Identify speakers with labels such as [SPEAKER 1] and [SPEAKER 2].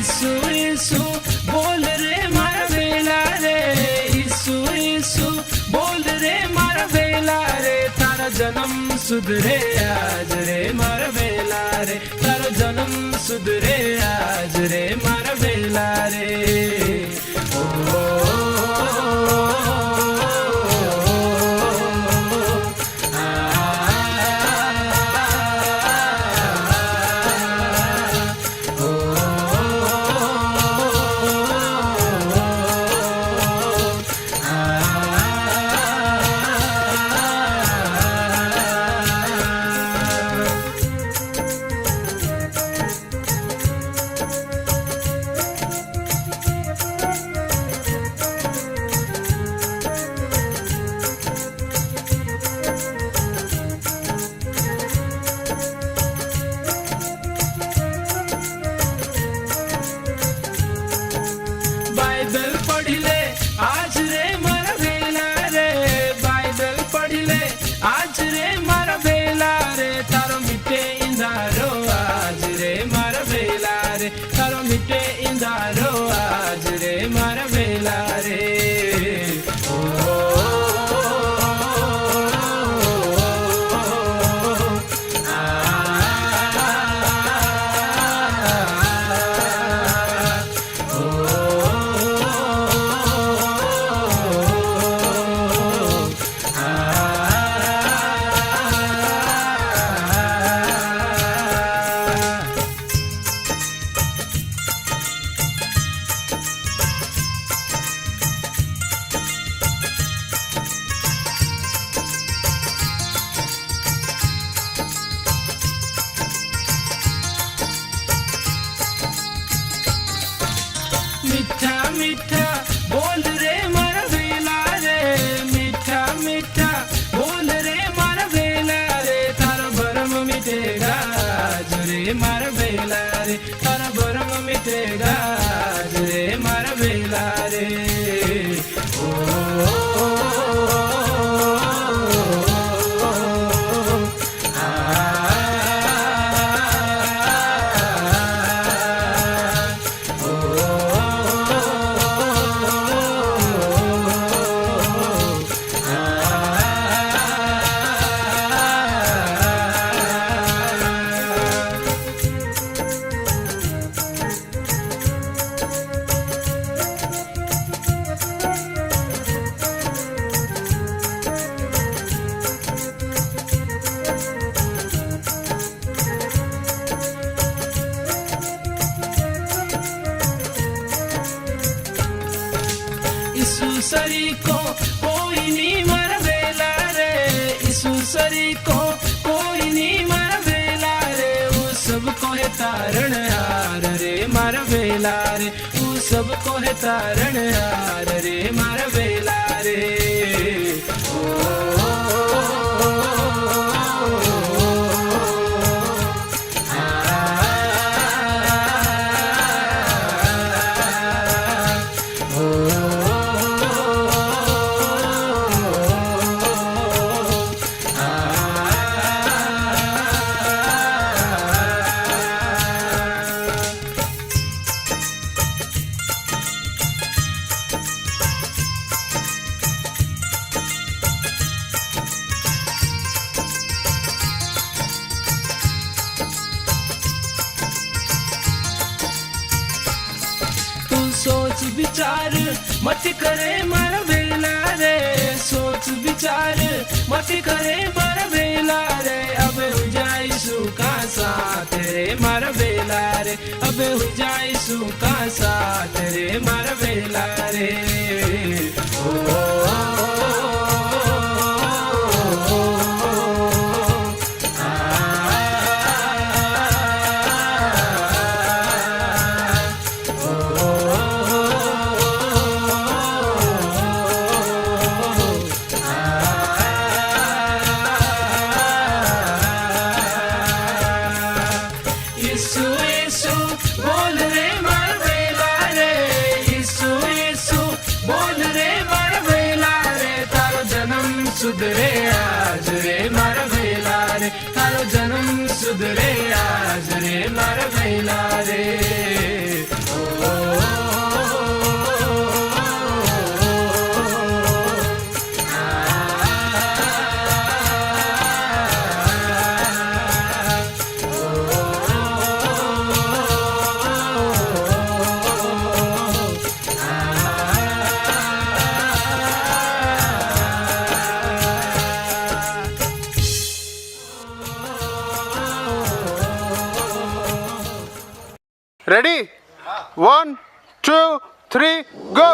[SPEAKER 1] ઈસુ ઈસુ બોલ રે મારા વેલા રે, ઈસુ ઈસુ બોલ રે મારા વેલા રે, તારા જન્મ સુધરે આજ રે મારા વેલા રે, તારો જન્મ સુધરે આજ રે મારા વેલા રે. બાઇબલ પઢી લે આજ રે મારા વેલા રે, બાઇબલ પઢી લે આજ રે મારા વેલા રે, તારો મીઠે ઇંધારો આજ રે મારા વેલા રે, તારો મીઠે ઇંધારો આજ રે મારા વેલા રે. મીઠા મીઠા બોલ રે મારા વેલા રે, મીઠા મીઠા બોલ રે મારા વેલા રે, તારા ભરમ મીઠેગા આજ રે મારા વેલા રે, તારા ભરમ મીઠેગા આજ રે મારા વેલા રે. ઈસુ સરી કો કોઈ ની મારા વેલા રે, ઈસુ સરી કો કોઈ ની મારા વેલા રે, હું સબકો હે તારણ હાર રે મારા વેલા રે, હું સબકો હે તારણ હાર રે મારા વેલા રે. सोच विचार मत करे मारा वेला रे, सोच विचार मत करे मारा वेला रे, अब हो जाइसु का साथ रे मारा वेला रे, अब हो जाइसु का साथ रे मारा वेला रे. ઈસુ ઈસુ બોલ રે મારા વેલા રે, ઈસુ ઈસુ બોલ રે મારા વેલા રે, તારો જન્મ સુધરે આજ રે મારા વેલા રે, તારો જન્મ સુધરે આજ રે મારા વેલા રે.
[SPEAKER 2] रेडी 1 2 3 गो